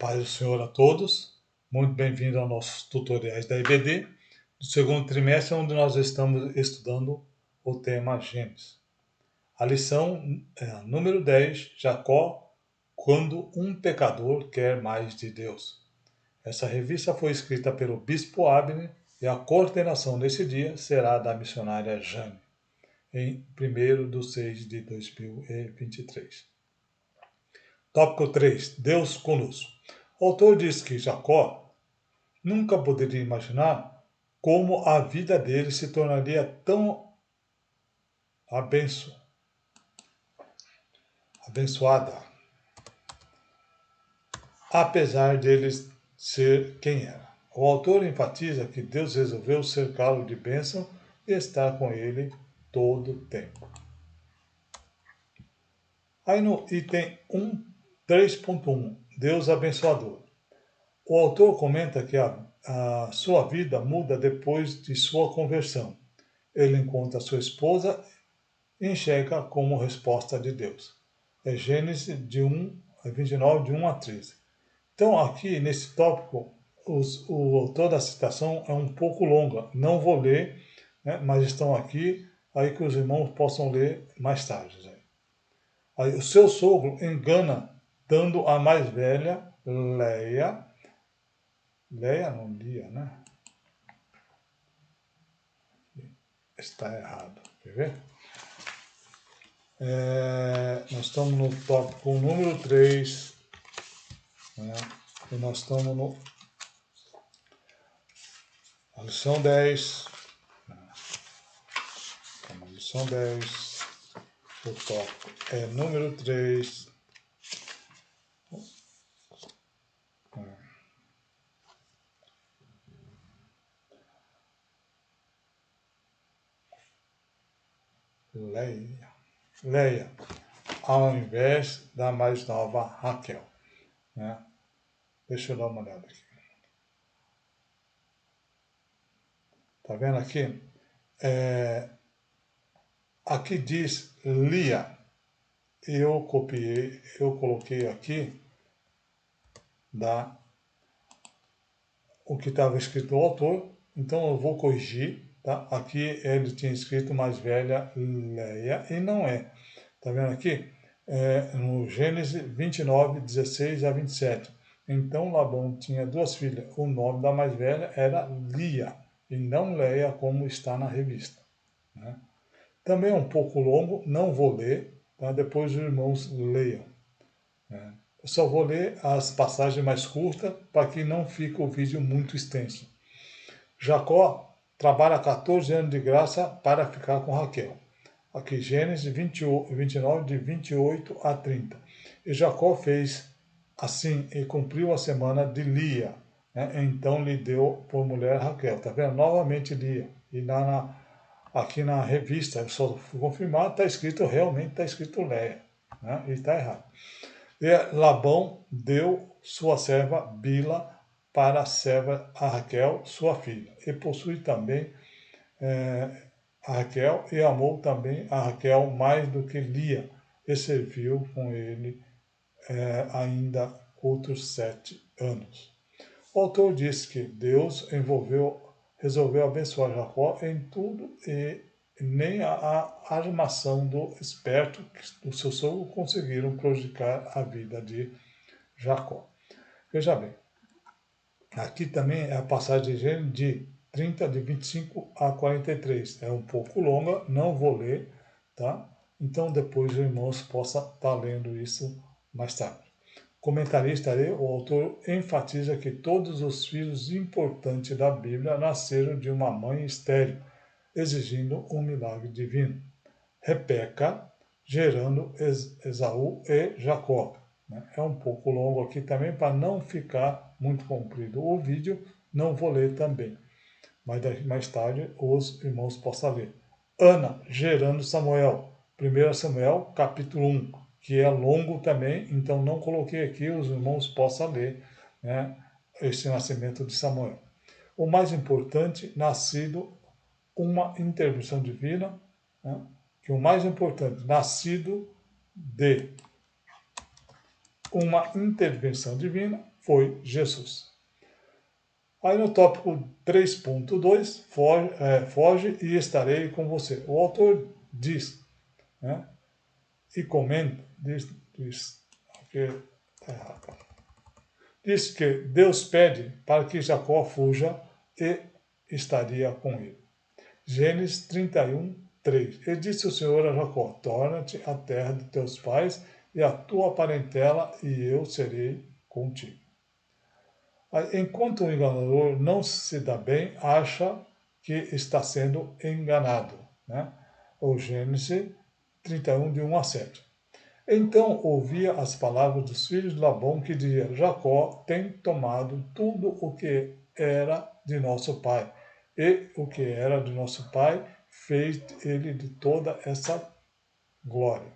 Paz do Senhor a todos, muito bem-vindo aos nossos tutoriais da IBD, do segundo trimestre, onde nós estamos estudando o tema Gênesis. A lição é a número 10, Jacó, quando um pecador quer mais de Deus. Essa revista foi escrita pelo Bispo Abner e a coordenação nesse dia será da missionária Jane, em 1º de 6 de 2023. Tópico 3. Deus conosco. O autor diz que Jacó nunca poderia imaginar como a vida dele se tornaria tão abençoada, apesar dele ser quem era. O autor enfatiza que Deus resolveu cercá-lo de bênção e estar com ele todo o tempo. Aí no item 3.1, Deus abençoador. O autor comenta que a sua vida muda depois de sua conversão. Ele encontra sua esposa e enxerga como resposta de Deus. É Gênesis 29, de 1 a 13. Então, aqui nesse tópico, o autor da citação é um pouco longa. Não vou ler, né, mas estão aqui, aí que os irmãos possam ler mais tarde. Aí, o seu sogro engana, dando a mais velha, Leia não Lia, né? Está errado. Quer ver? Nós estamos no tópico número 3. Né? E nós estamos na lição 10. Na lição 10. O tópico é número 3. Leia, ao invés da mais nova Raquel. Né? Deixa eu dar uma olhada aqui. Tá vendo aqui? Aqui diz Lia. Eu coloquei aqui o que estava escrito no autor, então eu vou corrigir. Tá? Aqui ele tinha escrito mais velha Leia e não é. Tá vendo aqui? No Gênesis 29, 16 a 27. Então Labão tinha duas filhas. O nome da mais velha era Lia e não Leia, como está na revista. Né? Também é um pouco longo, não vou ler, tá? Depois os irmãos leiam. Né? Eu só vou ler as passagens mais curtas para que não fique o vídeo muito extenso. Jacó trabalha 14 anos de graça para ficar com Raquel. Aqui, Gênesis 29, de 28 a 30. E Jacó fez assim e cumpriu a semana de Lia. Né? Então lhe deu por mulher Raquel. Está vendo? Novamente Lia. E aqui na revista, eu só fui confirmar, realmente está escrito Leia. Né? E está errado. E Labão deu sua serva Bila para a serva a Raquel, sua filha. E possui também a Raquel e amou também a Raquel mais do que Lia e serviu com ele ainda outros 7 anos. O autor diz que Deus resolveu abençoar Jacó em tudo e nem a armação do esperto do seu sogro conseguiram prejudicar a vida de Jacó. Veja bem, aqui também é a passagem de 30, de 25 a 43. É um pouco longa, não vou ler, tá? Então depois os irmãos possam estar lendo isso mais tarde. Comentarista aí, o autor enfatiza que todos os filhos importantes da Bíblia nasceram de uma mãe estéril, exigindo um milagre divino. Rebeca, gerando Esaú e Jacó. É um pouco longo aqui também, para não ficar muito comprido o vídeo, não vou ler também. Mas mais tarde os irmãos possam ler. Ana, gerando Samuel. 1 Samuel, capítulo 1, que é longo também, então não coloquei aqui, os irmãos possam ler, né, esse nascimento de Samuel. O mais importante, nascido uma intervenção divina, né, que o mais importante, nascido de uma intervenção divina, foi Jesus. Aí no tópico 3.2, foge e estarei com você. O autor diz, né, e comenta, diz que Deus pede para que Jacó fuja e estaria com ele. Gênesis 31, 3. E disse o Senhor a Jacó: torna-te à terra de teus pais e a tua parentela, e eu serei contigo. Enquanto o enganador não se dá bem, acha que está sendo enganado. Né? O Gênesis 31, de 1 a 7. Então ouvia as palavras dos filhos de Labão, que dizia: Jacó tem tomado tudo o que era de nosso pai, e o que era de nosso pai fez ele de toda essa glória.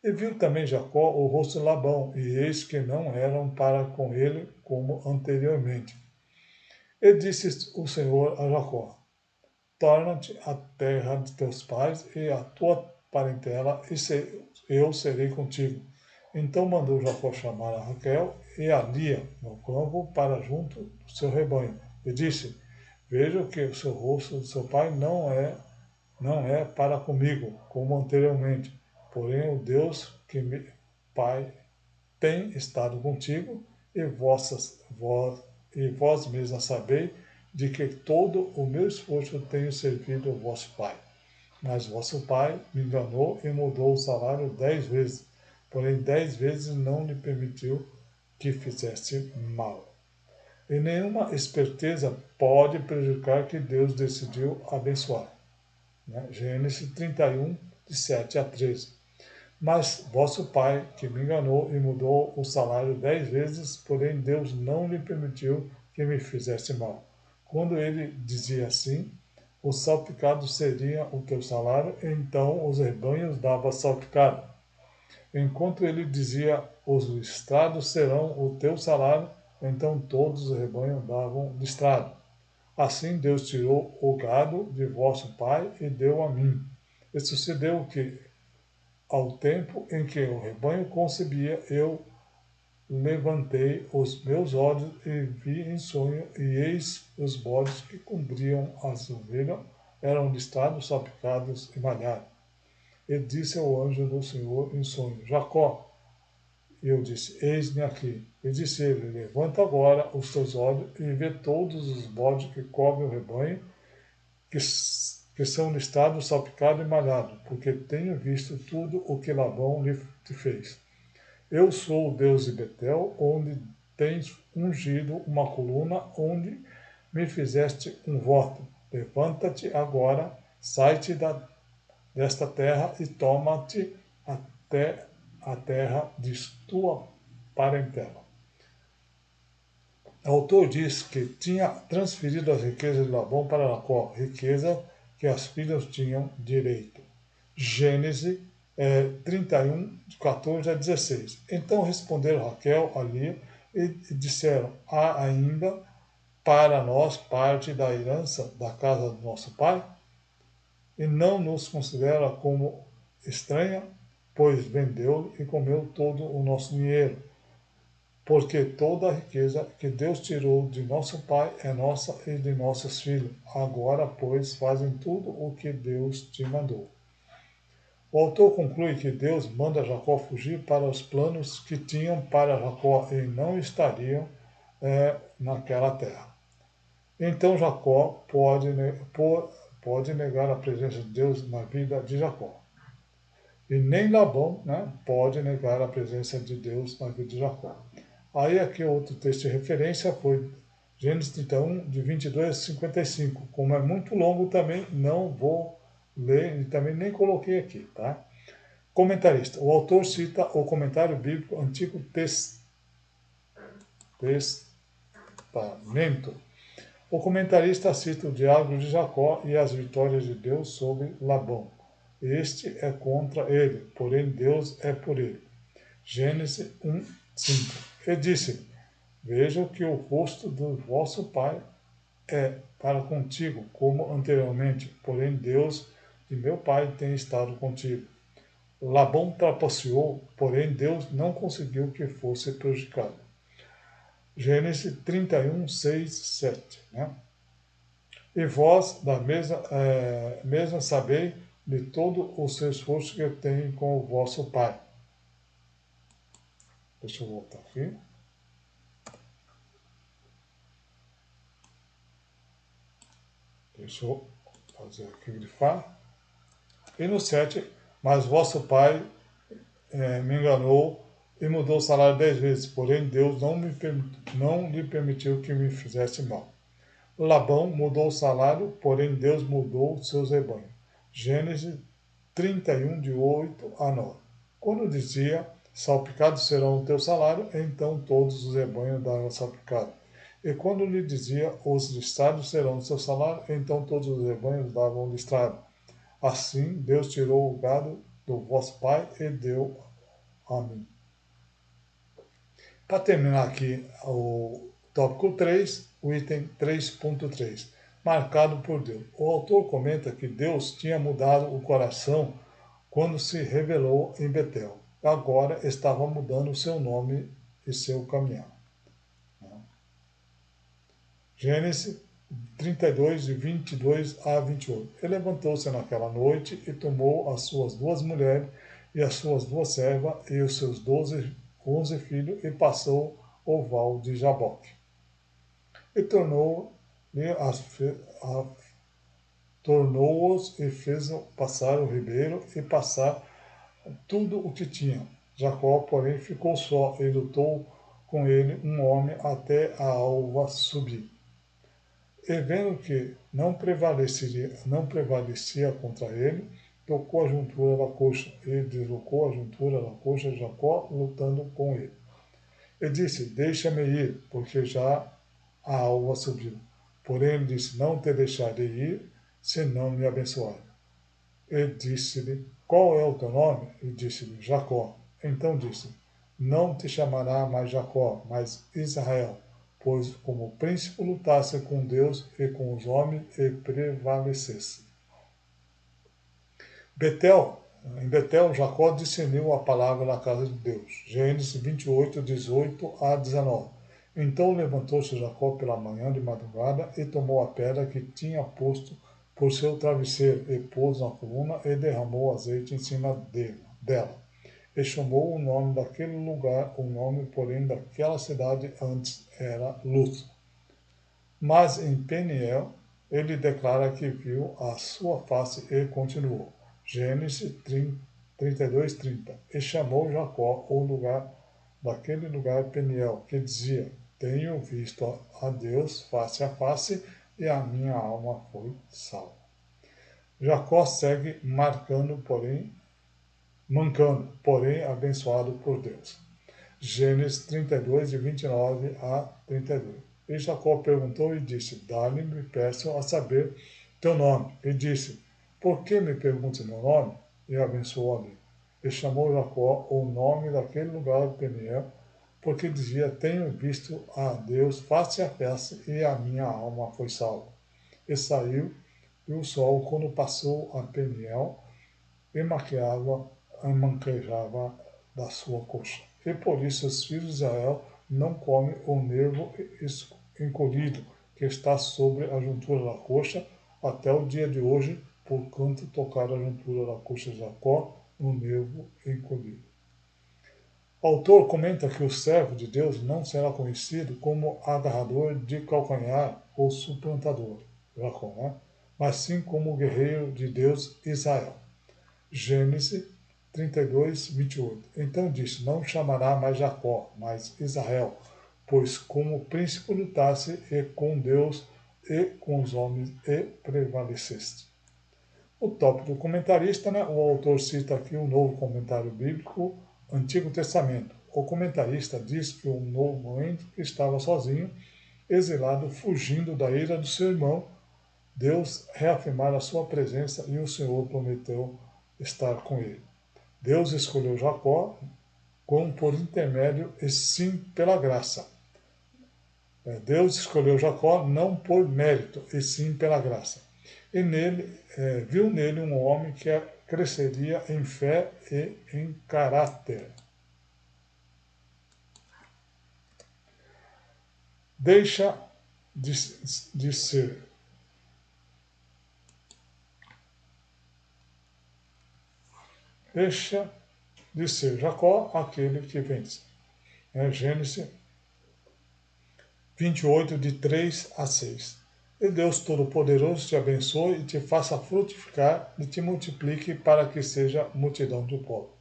E viu também Jacó o rosto de Labão, e eis que não eram para com ele como anteriormente. E disse o Senhor a Jacó: torna-te à terra de teus pais e à tua parentela, e eu serei contigo. Então mandou Jacó chamar a Raquel e a Lia no campo para junto do seu rebanho. E disse: vejo que o seu rosto do seu pai não é para comigo, como anteriormente. Porém, o Deus que pai tem estado contigo, e vós mesmos sabeis de que todo o meu esforço tenho servido ao vosso pai. Mas vosso pai me enganou e mudou o salário 10 vezes, porém 10 vezes não lhe permitiu que fizesse mal. E nenhuma esperteza pode prejudicar que Deus decidiu abençoar. Né? Gênesis 31, de 7 a 13. Mas vosso pai, que me enganou e mudou o salário 10 vezes, porém Deus não lhe permitiu que me fizesse mal. Quando ele dizia assim, o salpicado seria o teu salário, então os rebanhos davam salpicado. Enquanto ele dizia, os listrados serão o teu salário, então todos os rebanhos davam listrado. Assim Deus tirou o gado de vosso pai e deu a mim. E sucedeu que, ao tempo em que o rebanho concebia, eu levantei os meus olhos e vi em sonho, e eis os bodes que cobriam as ovelhas eram listrados, salpicados e malhados. E disse ao anjo do Senhor em sonho: Jacó. E eu disse: eis-me aqui. E disse ele: levanta agora os teus olhos e vê todos os bodes que cobrem o rebanho, que são listrados, salpicados e malhados, porque tenho visto tudo o que Labão lhe fez. Eu sou o Deus de Betel, onde tens ungido uma coluna, onde me fizeste um voto. Levanta-te agora, sai-te desta terra e toma-te até a terra de tua parentela. O autor diz que tinha transferido as riquezas de Labão para Jacó, riqueza que as filhas tinham direito. Gênesis 31, de 14 a 16. Então responderam Raquel a Lia e disseram: há ainda para nós parte da herança da casa do nosso pai? E não nos considera como estranha, pois vendeu e comeu todo o nosso dinheiro. Porque toda a riqueza que Deus tirou de nosso pai é nossa e de nossos filhos. Agora, pois, fazem tudo o que Deus te mandou. O autor conclui que Deus manda Jacó fugir para os planos que tinham para Jacó e não estariam naquela terra. Então Jacó pode negar a presença de Deus na vida de Jacó. E nem Labão, né, pode negar a presença de Deus na vida de Jacó. Aí aqui outro texto de referência foi Gênesis 31, de 22 a 55. Como é muito longo também, não vou ler e também nem coloquei aqui, tá? Comentarista. O autor cita o comentário bíblico Antigo Testamento. O comentarista cita o diálogo de Jacó e as vitórias de Deus sobre Labão. Este é contra ele, porém Deus é por ele. Gênesis 1, 5. E disse: veja que o rosto do vosso pai é para contigo, como anteriormente, porém Deus de meu pai tem estado contigo. Labão trapaceou, porém Deus não conseguiu que fosse prejudicado. Gênesis 31, 6, 7. Né? E vós, da mesma sabei de todo o seu esforço que tem com o vosso pai. Deixa eu voltar aqui. Deixa eu fazer aqui grifar. E no 7, mas vosso pai me enganou e mudou o salário 10 vezes, porém Deus não lhe permitiu que me fizesse mal. Labão mudou o salário, porém Deus mudou os seus rebanhos. Gênesis 31, de 8 a 9. Quando dizia, salpicados serão o teu salário, então todos os rebanhos davam salpicado. E quando lhe dizia, os listrados serão o seu salário, então todos os rebanhos davam listrado. Assim, Deus tirou o gado do vosso pai e deu a mim. Para terminar aqui o tópico 3, o item 3.3, marcado por Deus. O autor comenta que Deus tinha mudado o coração quando se revelou em Betel. Agora estava mudando seu nome e seu caminhar. Gênesis 32, de 22 a 28. Ele levantou-se naquela noite e tomou as suas 2 mulheres e as suas 2 servas e os seus 11 filhos e passou o val de Jaboque. E tornou-os e fez passar o ribeiro e passar tudo o que tinha. Jacó, porém, ficou só e lutou com ele um homem até a alva subir. E vendo que não prevalecia contra ele, tocou a juntura da coxa e deslocou a juntura da coxa de Jacó, lutando com ele. E disse, deixa-me ir, porque já a alva subiu. Porém ele disse, não te deixarei ir, se não me abençoar. E disse-lhe, qual é o teu nome? E disse-lhe, Jacó. Então disse, não te chamará mais Jacó, mas Israel, pois como príncipe lutasse com Deus e com os homens e prevalecesse. Em Betel, Jacó discerniu a palavra da casa de Deus. Gênesis 28, 18 a 19. Então levantou-se Jacó pela manhã de madrugada e tomou a pedra que tinha posto por seu travesseiro e pôs na coluna e derramou azeite em cima dela. E chamou o nome daquele lugar, o nome, porém, daquela cidade antes era Luz. Mas em Peniel, ele declara que viu a sua face e continuou. Gênesis 32, 30. E chamou Jacó daquele lugar Peniel, que dizia, tenho visto a Deus face a face e a minha alma foi salva. Jacó segue mancando, porém abençoado por Deus. Gênesis 32, de 29 a 32. E Jacó perguntou e disse, dá-lhe-me, peço a saber teu nome. E disse, por que me perguntas meu nome? E abençoou ali. E chamou Jacó o nome daquele lugar Peniel, porque dizia, tenho visto a Deus face a face e a minha alma foi salva. E saiu, e o sol, quando passou a Peniel, e manquejava da sua coxa. E por isso os filhos de Israel não comem o nervo encolhido que está sobre a juntura da coxa até o dia de hoje, porquanto tocaram a juntura da coxa de Jacó no nervo encolhido. O autor comenta que o servo de Deus não será conhecido como agarrador de calcanhar ou suplantador, Jacó, né? Mas sim como guerreiro de Deus Israel. Gênesis 32, 28. Então disse, não chamará mais Jacó, mas Israel, pois como príncipe lutasse e com Deus e com os homens e prevaleceste. O tópico do comentarista, né? O autor cita aqui um novo comentário bíblico, Antigo Testamento. O comentarista diz que um novo momento que estava sozinho, exilado, fugindo da ira do seu irmão, Deus reafirmara a sua presença e o Senhor prometeu estar com ele. Deus escolheu Jacó como por intermédio e sim pela graça. Deus escolheu Jacó não por mérito e sim pela graça. E viu nele um homem cresceria em fé e em caráter. Deixa de ser. Deixa de ser Jacó aquele que vence. Gênesis 28, de 3 a 6. E Deus Todo-Poderoso te abençoe e te faça frutificar e te multiplique para que seja multidão de povo.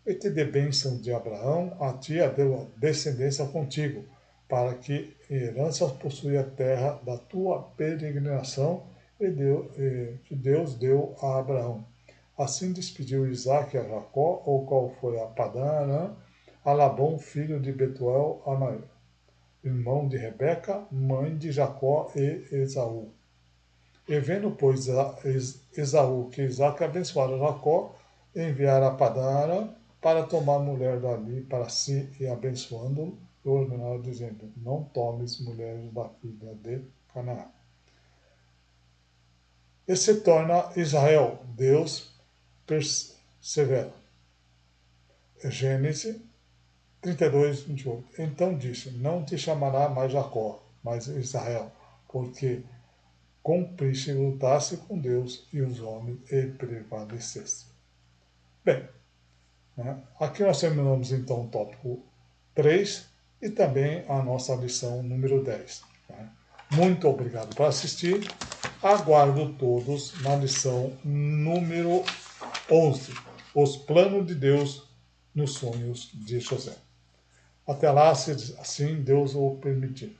E te dê bênção de Abraão, a ti a descendência contigo, para que heranças possua a terra da tua peregrinação que Deus deu a Abraão. Assim despediu Isaque a Jacó, o qual foi a Padã Arã, a Labão, filho de Betuel, irmão de Rebeca, mãe de Jacó e Esaú. E vendo, pois, Esaú que Isaque abençoara Jacó, enviara a Padã Arã para tomar mulher dali para si, e abençoando-o, ordenaram, dizendo: não tomes mulheres da filha de Canaã. E se torna Israel, Deus persevera. Gênesis 32, 28. Então disse: não te chamará mais Jacó, mas Israel, porque cumpriste lutasse com Deus e os homens e prevalecesse. Bem, aqui nós terminamos então o tópico 3 e também a nossa lição número 10. Muito obrigado por assistir. Aguardo todos na lição número 11, os planos de Deus nos sonhos de José. Até lá, se assim Deus o permitir.